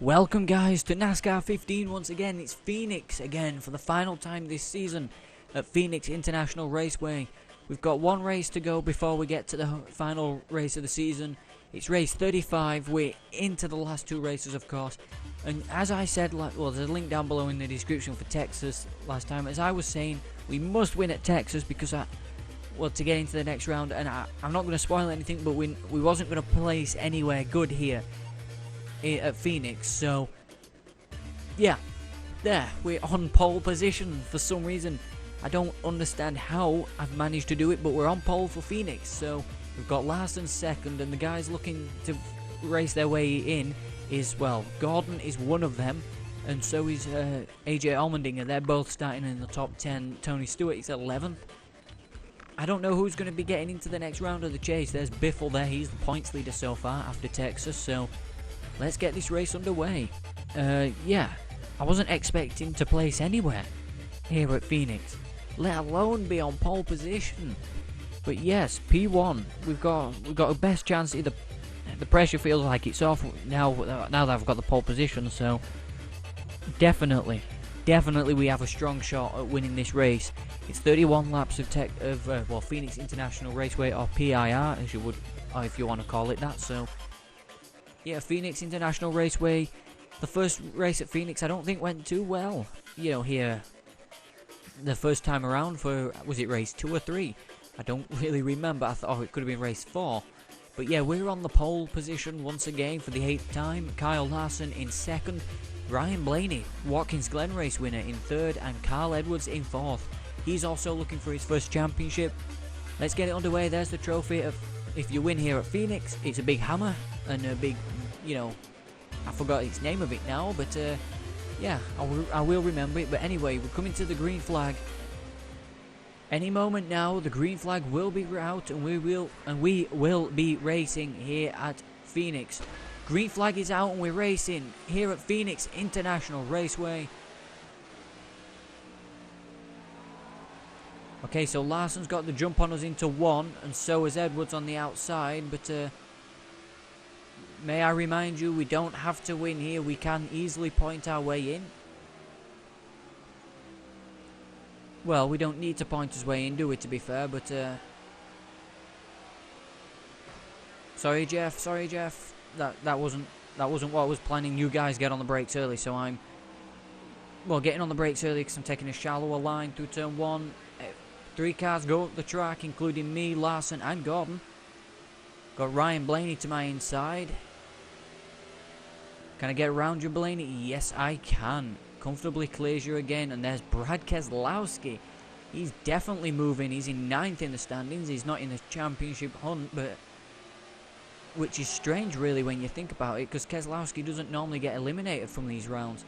Welcome guys to NASCAR 15 once again. It's Phoenix again for the final time this season at Phoenix International Raceway. We've got one race to go before we get to the final race of the season. It's race 35. We're into the last two races, of course. And as I said, well, there's a link down below in the description for Texas last time. As I was saying, we must win at Texas because to get into the next round. And I'm not going to spoil anything, but we wasn't going to place anywhere good here at Phoenix. So yeah, there we're on pole position for some reason. I don't understand how I've managed to do it, but we're on pole for Phoenix. So we've got Larson second, and the guys looking to race their way in is, well, Gordon is one of them, and so is AJ Allmendinger. They're both starting in the top 10. Tony Stewart is 11th. I don't know who's going to be getting into the next round of the chase. There's Biffle there. He's the points leader so far after Texas. So let's get this race underway. Yeah, I wasn't expecting to place anywhere here at Phoenix, let alone be on pole position. But yes, P1, we've got a best chance. The pressure feels like it's off now that I've got the pole position. So definitely we have a strong shot at winning this race. It's 31 laps of Phoenix International Raceway, or PIR as you would, or if you want to call it that. So yeah, Phoenix International Raceway. The first race at Phoenix I don't think went too well. You know, here the first time around for, was it race 2 or 3? I don't really remember. I thought it could have been race 4. But yeah, we're on the pole position once again for the 8th time. Kyle Larson in 2nd. Ryan Blaney, Watkins Glen race winner, in 3rd. And Carl Edwards in 4th. He's also looking for his first championship. Let's get it underway. There's the trophy of, if you win here at Phoenix, it's a big hammer and a big, you know, I forgot its name of it now, but yeah, I will remember it. But anyway, we're coming to the green flag. Any moment now, the green flag will be out, and we will be racing here at Phoenix. Green flag is out, and we're racing here at Phoenix International Raceway. Okay, so Larson's got the jump on us into 1, and so has Edwards on the outside, but may I remind you, we don't have to win here. We can easily point our way in. Well, we don't need to point his way in, do we, to be fair, but sorry Jeff, that wasn't what I was planning. You guys get on the brakes early, so I'm, well, getting on the brakes early because I'm taking a shallower line through turn 1. 3 cars go up the track, including me, Larson and Gordon. Got Ryan Blaney to my inside. Can I get around you, Blaney? Yes, I can. Comfortably clears you again. And there's Brad Keselowski. He's definitely moving. He's in 9th in the standings. He's not in the championship hunt, but which is strange, really, when you think about it, because Keselowski doesn't normally get eliminated from these rounds.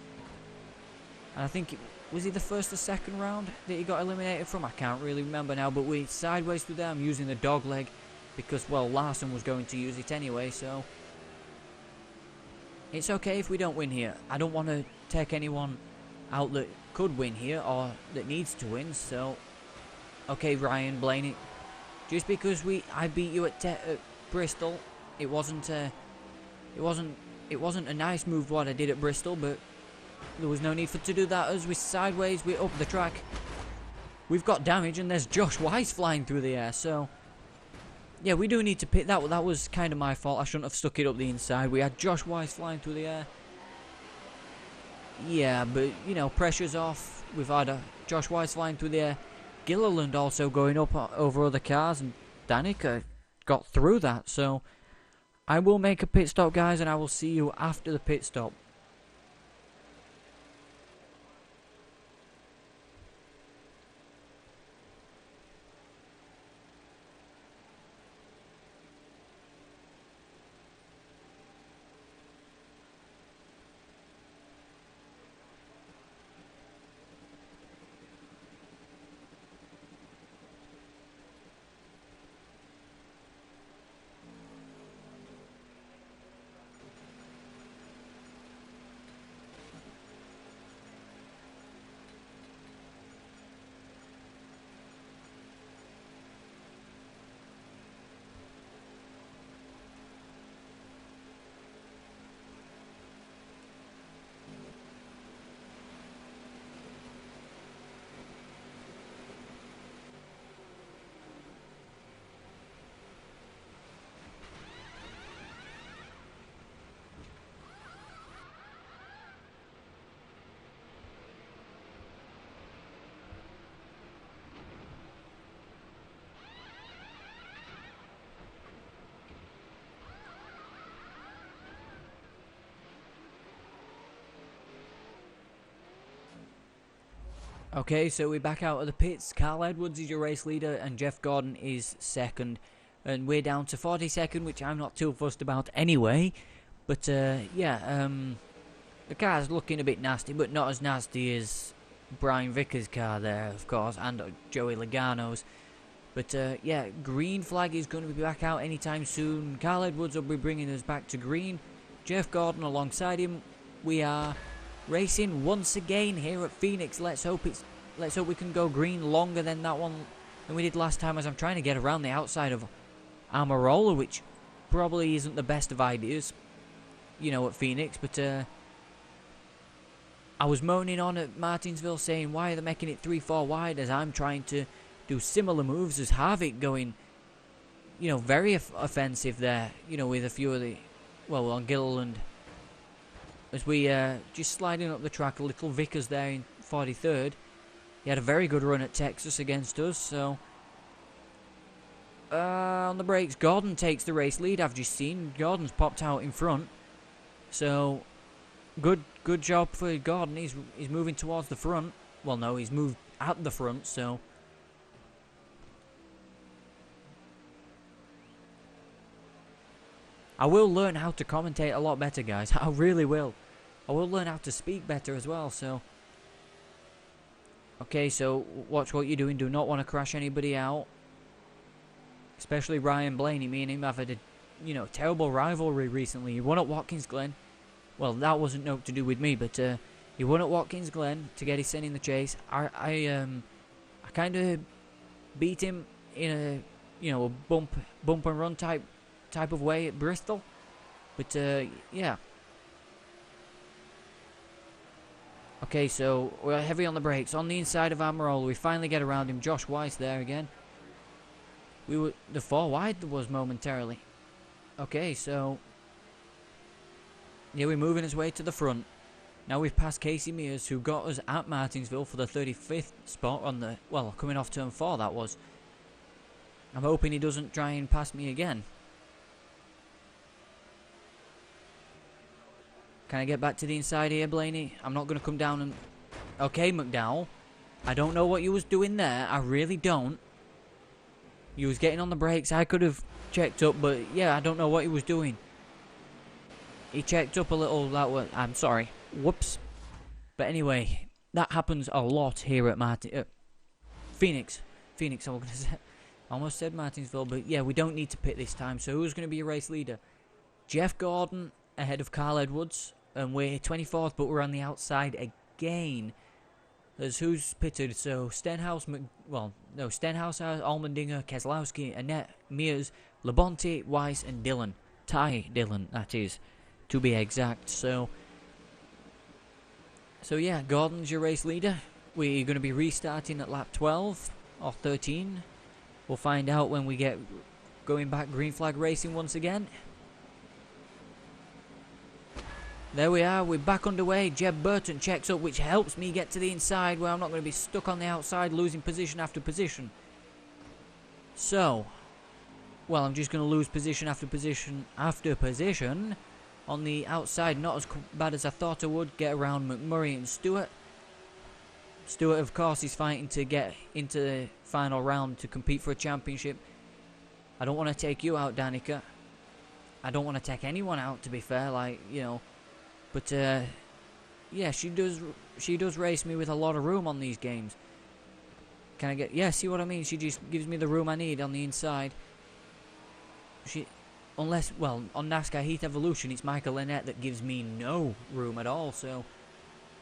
And I think, was he the first or second round that he got eliminated from? I can't really remember now, but we're sideways through there. I'm using the dog leg because, well, Larson was going to use it anyway, so it's okay if we don't win here. I don't want to take anyone out that could win here or that needs to win. So, okay, Ryan Blaney, just because I beat you at Bristol, it wasn't a nice move what I did at Bristol, but there was no need to do that. As we're sideways, we're up the track. We've got damage, and there's Josh Weiss flying through the air. So yeah, we do need to pit that. That was kind of my fault. I shouldn't have stuck it up the inside. We had Josh Weiss flying through the air. Yeah, but, you know, pressure's off. We've had Josh Weiss flying through the air. Gilliland also going up over other cars, and Danica got through that. So I will make a pit stop, guys, and I will see you after the pit stop. Okay, so we're back out of the pits. Carl Edwards is your race leader and Jeff Gordon is second. And we're down to 42nd, which I'm not too fussed about anyway. But yeah, the car's looking a bit nasty, but not as nasty as Brian Vickers' car there, of course, and Joey Logano's. But yeah, green flag is going to be back out anytime soon. Carl Edwards will be bringing us back to green. Jeff Gordon alongside him. We are racing once again here at Phoenix. Let's hope we can go green longer than that one than we did last time, as I'm trying to get around the outside of Amarola, which probably isn't the best of ideas, you know, at Phoenix. But I was moaning on at Martinsville saying, why are they making it 3-4 wide, as I'm trying to do similar moves as Harvick, going, you know, very offensive there, you know, with a few of the, well, on Gilliland. As we just sliding up the track, a little Vickers there in 43rd. He had a very good run at Texas against us, so on the brakes, Gordon takes the race lead. I've just seen Gordon's popped out in front, so good job for Gordon. He's moving towards the front. Well, no, he's moved at the front, so I will learn how to commentate a lot better, guys. I really will. I will learn how to speak better as well, so okay, so watch what you're doing. Do not want to crash anybody out, especially Ryan Blaney. Me and him have had a, you know, terrible rivalry recently. He won at Watkins Glen. Well, that wasn't no to do with me, but he won at Watkins Glen to get his son in the chase. I kind of beat him in a, you know, a bump and run type of way at Bristol, but yeah. Okay, so we're heavy on the brakes. On the inside of Amarola, we finally get around him. Josh Weiss there again. We were the 4 wide was momentarily. Okay, so yeah, we're moving his way to the front. Now we've passed Casey Mears, who got us at Martinsville for the 35th spot on the, well, coming off turn 4 that was. I'm hoping he doesn't try and pass me again. Can I get back to the inside here, Blaney? I'm not going to come down and... Okay, McDowell. I don't know what you was doing there. I really don't. You was getting on the brakes. I could have checked up, but yeah, I don't know what he was doing. He checked up a little that way. I'm sorry. Whoops. But anyway, that happens a lot here at Phoenix. Phoenix, I was going to say. I almost said Martinsville, but yeah, we don't need to pit this time. So who's going to be a race leader? Jeff Gordon ahead of Carl Edwards, and we're 24th, but we're on the outside again. There's who's pitted, so Stenhouse, Stenhouse, Allmendinger, Keselowski, Annette, Mears, Labonte, Weiss, and Dillon. Ty Dillon, that is, to be exact. So yeah, Gordon's your race leader. We're going to be restarting at lap 12 or 13. We'll find out when we get going back green flag racing once again. There we are, we're back underway. Jeb Burton checks up, which helps me get to the inside where I'm not going to be stuck on the outside losing position after position. So, well, I'm just going to lose position after position after position on the outside. Not as bad as I thought I would. Get around McMurray and Stewart. Stewart, of course, is fighting to get into the final round to compete for a championship. I don't want to take you out, Danica. I don't want to take anyone out, to be fair, like, you know. But yeah, she does race me with a lot of room on these games. Can I get, yeah, see what I mean? She just gives me the room I need on the inside. Unless, well, on NASCAR Heat Evolution, it's Michael Lynette that gives me no room at all. So,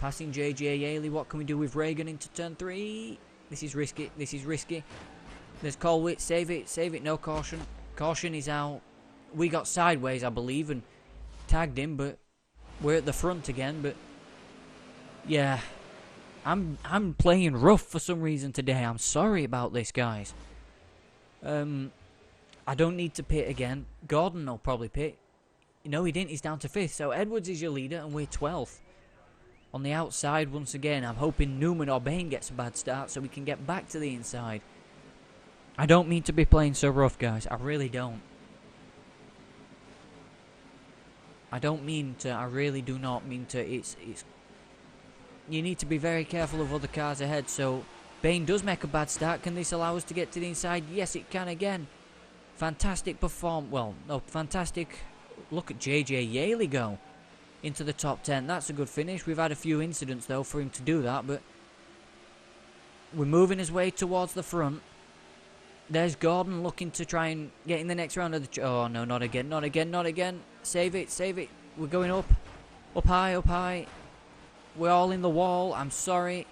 passing JJ Yaley, what can we do with Reagan into turn 3? This is risky, this is risky. There's Colwitt, save it, no caution. Caution is out. We got sideways, I believe, and tagged him, but we're at the front again. But yeah, I'm playing rough for some reason today. I'm sorry about this, guys. I don't need to pit again. Gordon will probably pit. No, he didn't. He's down to 5th. So Edwards is your leader, and we're 12th. On the outside, once again, I'm hoping Newman or Bain gets a bad start so we can get back to the inside. I don't mean to be playing so rough, guys. I really don't. I don't mean to. I really do not mean to. you need to be very careful of other cars ahead. So Bain does make a bad start. Can this allow us to get to the inside? Yes, it can again. Fantastic fantastic. Look at JJ Yaley go into the top 10. That's a good finish. We've had a few incidents though for him to do that, but we're moving his way towards the front. There's Gordon looking to try and get in the next round of the... Oh, no, not again, not again, not again. Save it, save it. We're going up. Up high, up high. We're all in the wall. I'm sorry.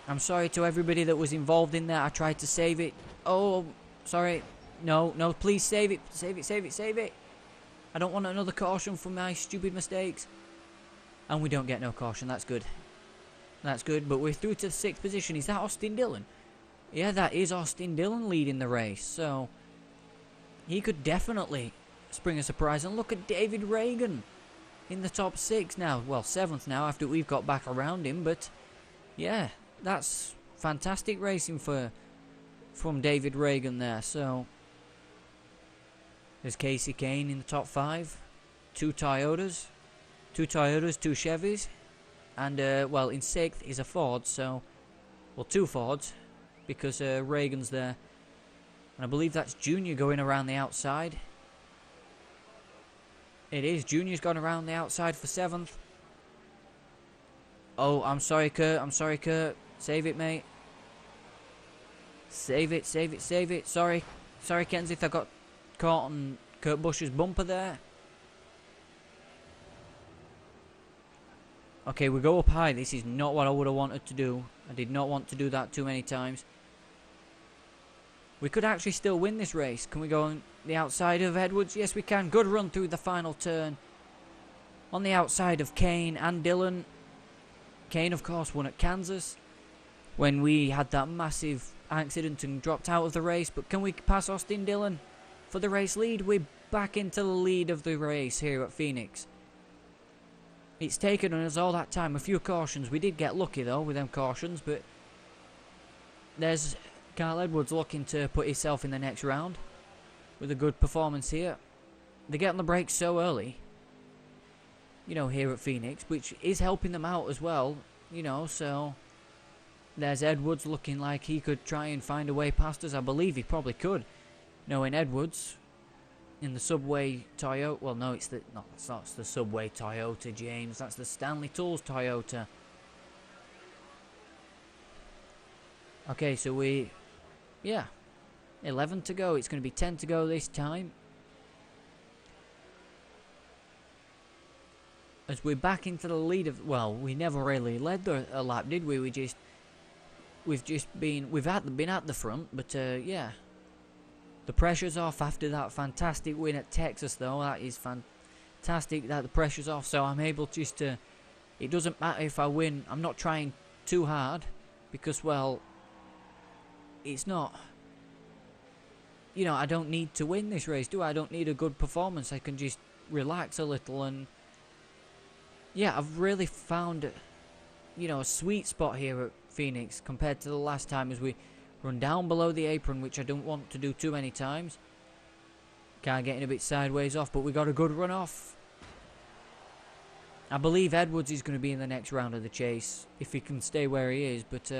I'm sorry to everybody that was involved in that. I tried to save it. Oh, sorry. No, no, please save it. Save it, save it, save it. I don't want another caution for my stupid mistakes. And we don't get no caution. That's good. That's good, but we're through to the 6th position. Is that Austin Dillon? Yeah, that is Austin Dillon leading the race. So, he could definitely spring a surprise. And look at David Reagan in the top 6 now. Well, 7th now after we've got back around him. But, yeah, that's fantastic racing from David Reagan there. So, there's Casey Kane in the top 5. 2 Toyotas. 2 Chevys. And, well, in 6th is a Ford, so... Well, 2 Fords, because Reagan's there. And I believe that's Junior going around the outside. It is. Junior's gone around the outside for 7th. Oh, I'm sorry, Kurt. I'm sorry, Kurt. Save it, mate. Save it, save it, save it. Sorry. Sorry, Kenseth. I got caught on Kurt Busch's bumper there. Okay, we go up high. This is not what I would have wanted to do. I did not want to do that too many times. We could actually still win this race. Can we go on the outside of Edwards? Yes, we can. Good run through the final turn. On the outside of Kane and Dillon. Kane, of course, won at Kansas when we had that massive accident and dropped out of the race. But can we pass Austin Dillon for the race lead? We're back into the lead of the race here at Phoenix. It's taken us all that time. A few cautions. We did get lucky, though, with them cautions. But there's Carl Edwards looking to put himself in the next round with a good performance here. They get on the brakes so early, you know, here at Phoenix, which is helping them out as well, you know. So there's Edwards looking like he could try and find a way past us. I believe he probably could, knowing Edwards. In the Subway Toyota, well, no, it's not the Subway Toyota, James. That's the Stanley Tools Toyota. Okay, so yeah, 11 to go. It's going to be 10 to go this time. As we're back into the lead of, well, we never really led a lap, did we? We've been at the front, but yeah. The pressure's off after that fantastic win at Texas, though. That is fantastic that the pressure's off, so I'm able just to... It doesn't matter if I win. I'm not trying too hard because, well, it's not... You know, I don't need to win this race, do I? I don't need a good performance. I can just relax a little and... Yeah, I've really found, you know, a sweet spot here at Phoenix compared to the last time as we... Run down below the apron, which I don't want to do too many times. Car getting a bit sideways off, but we got a good run off. I believe Edwards is going to be in the next round of the chase, if he can stay where he is. But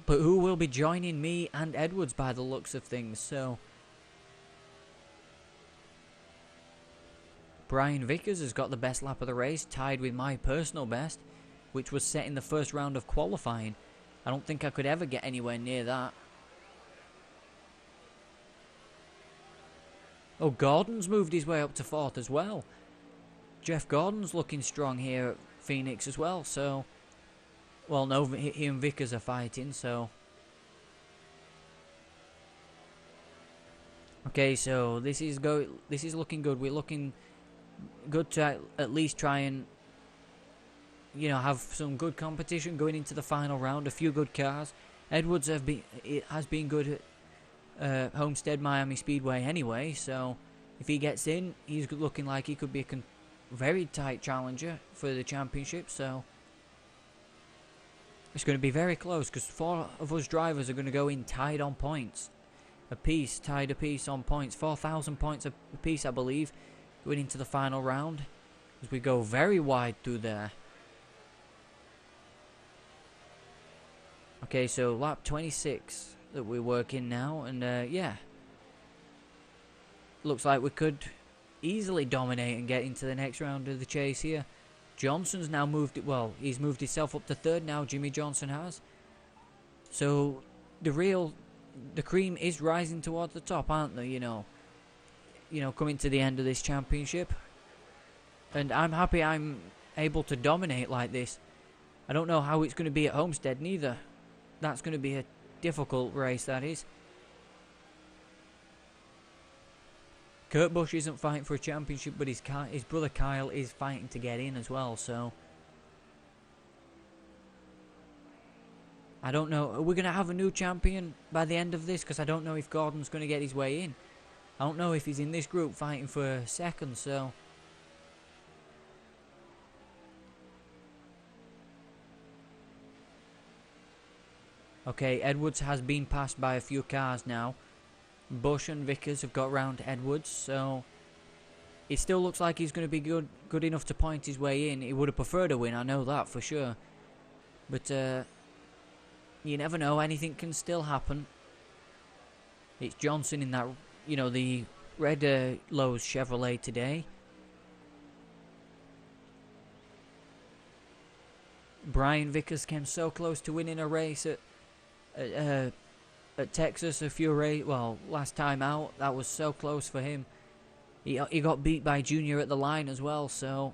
who will be joining me and Edwards by the looks of things? So Brian Vickers has got the best lap of the race, tied with my personal best, which was set in the first round of qualifying. I don't think I could ever get anywhere near that. Oh, Gordon's moved his way up to 4th as well. Jeff Gordon's looking strong here at Phoenix as well, so... Well, no, he and Vickers are fighting, so... Okay, so this is looking good. We're looking good to at least try and... You know, have some good competition going into the final round. A few good cars. Edwards has been good at Homestead Miami Speedway anyway. So if he gets in, he's looking like he could be a very tight challenger for the championship. So it's going to be very close because 4 of us drivers are going to go in tied on points, tied a piece on points. 4,000 points a piece, I believe, going into the final round. as we go very wide through there. Okay, so lap 26 that we're working now, and yeah, looks like we could easily dominate and get into the next round of the chase here. Johnson's now moved it, well, he's moved himself up to third now, Jimmy Johnson has. So the cream is rising towards the top, aren't they, you know, coming to the end of this championship. And I'm happy I'm able to dominate like this. I don't know how it's going to be at Homestead neither. That's going to be a difficult race, that is. Kurt Busch isn't fighting for a championship, but his brother Kyle is fighting to get in as well, so I don't know. Are we going to have a new champion by the end of this? Because I don't know if Gordon's going to get his way in. I don't know if he's in this group fighting for second, so okay, Edwards has been passed by a few cars now. Busch and Vickers have got round Edwards, so it still looks like he's going to be good enough to point his way in. He would have preferred a win, I know that for sure. But you never know, anything can still happen. It's Johnson in that, you know, the red Lowe's Chevrolet today. Brian Vickers came so close to winning a race at Texas last time out. That was so close for him. He got beat by Junior at the line as well, so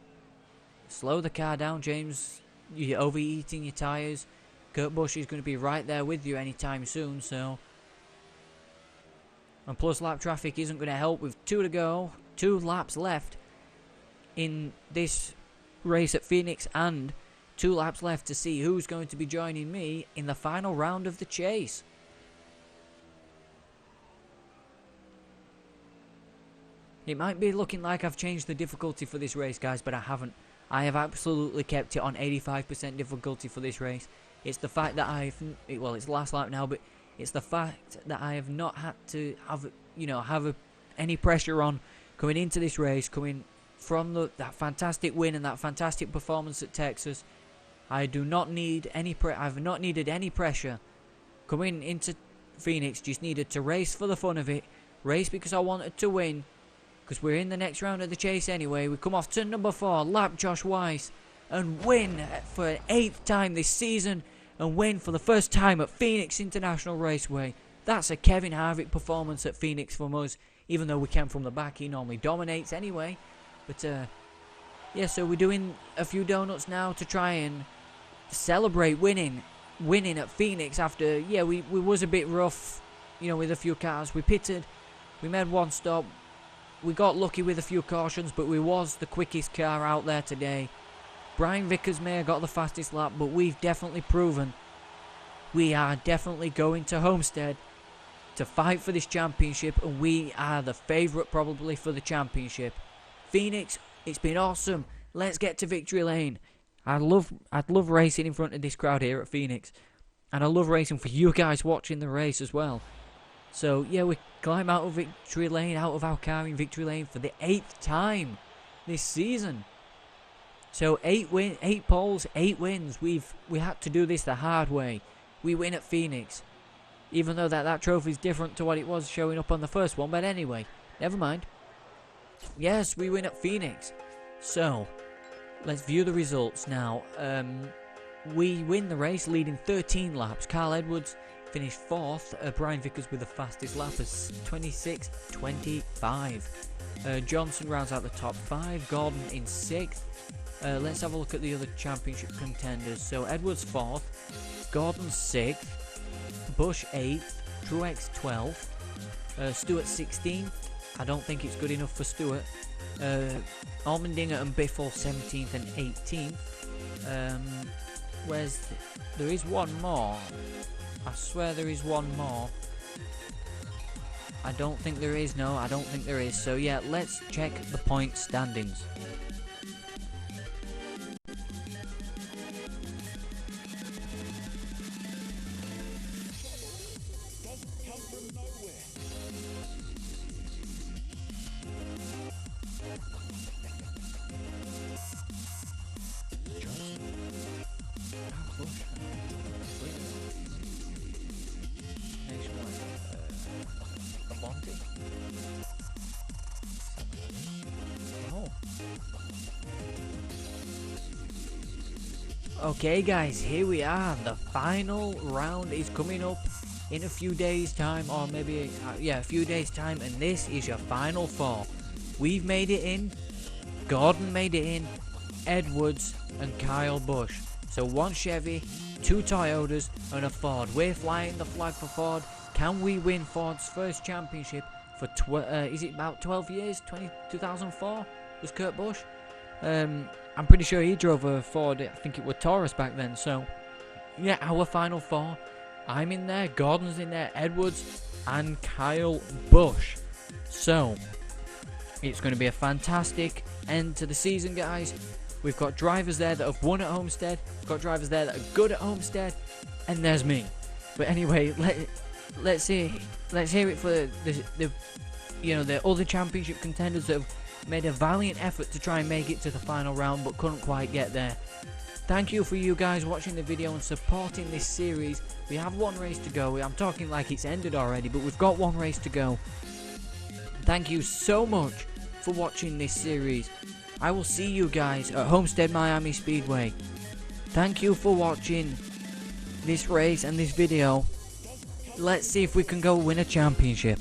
slow the car down, James. You're overheating your tyres. Kurt Busch is going to be right there with you anytime soon, so. And plus lap traffic isn't going to help with 2 to go. 2 laps left in this race at Phoenix, and 2 laps left to see who's going to be joining me in the final round of the chase. It might be looking like I've changed the difficulty for this race, guys, but I haven't. I have absolutely kept it on 85% difficulty for this race. It's the fact that it's the last lap now, but it's the fact that I have not had to have any pressure on coming into this race, coming from that fantastic win and that fantastic performance at Texas. I do not need any I've not needed any pressure coming into Phoenix. Just needed to race for the fun of it, race because I wanted to win. Because we're in the next round of the chase anyway. We come off turn number 4, lap Josh Weiss, and win for an 8th time this season, and win for the first time at Phoenix International Raceway. That's a Kevin Harvick performance at Phoenix from us, even though we came from the back. He normally dominates anyway. But yeah, so we're doing a few donuts now to try and celebrate winning at Phoenix after, yeah, we was a bit rough, you know, with a few cars. We pitted, we made one stop. We got lucky with a few cautions, but we was the quickest car out there today. Brian Vickers may have got the fastest lap, but we've definitely proven we are definitely going to Homestead to fight for this championship, and we are the favourite probably for the championship. Phoenix, it's been awesome. Let's get to victory lane. I'd love racing in front of this crowd here at Phoenix, and I love racing for you guys watching the race as well. So, yeah, we climb out of victory lane, out of our car in victory lane for the 8th time this season. So, 8 poles, 8 wins. We had to do this the hard way. We win at Phoenix. Even though that trophy is different to what it was showing up on the first one. But anyway, never mind. Yes, we win at Phoenix. So, let's view the results now. We win the race, leading 13 laps. Carl Edwards finished 4th. Brian Vickers with the fastest lap is 26.25. Johnson rounds out the top 5. Gordon in 6th. Let's have a look at the other championship contenders. So Edwards 4th. Gordon 6th. Busch 8th. Truex 12th. Stewart 16th. I don't think it's good enough for Stewart. Allmendinger and Biffle 17th and 18th. There is one more. I swear there is one more. I don't think there is. No, I don't think there is. So yeah, let's check the point standings. Okay guys, here we are. The final round is coming up in a few days time, or maybe a few days time, and this is your final four. We've made it in, Gordon made it in, Edwards and Kyle Busch. So one Chevy, two Toyotas and a Ford. We're flying the flag for Ford. Can we win Ford's first championship for is it about 12 years? 2004 was Kurt Busch. I'm pretty sure he drove a Ford, I think it was Taurus back then. So yeah, our final four. I'm in there, Gordon's in there, Edwards and Kyle Busch. So it's going to be a fantastic end to the season, guys. We've got drivers there that have won at Homestead, we've got drivers there that are good at Homestead, and there's me. But anyway, let's hear it for the other championship contenders that have made a valiant effort to try and make it to the final round but couldn't quite get there. Thank you for you guys watching the video and supporting this series. We have one race to go. I'm talking like it's ended already, but we've got one race to go. Thank you so much for watching this series. I will see you guys at Homestead Miami Speedway. Thank you for watching this race and this video. Let's see if we can go win a championship.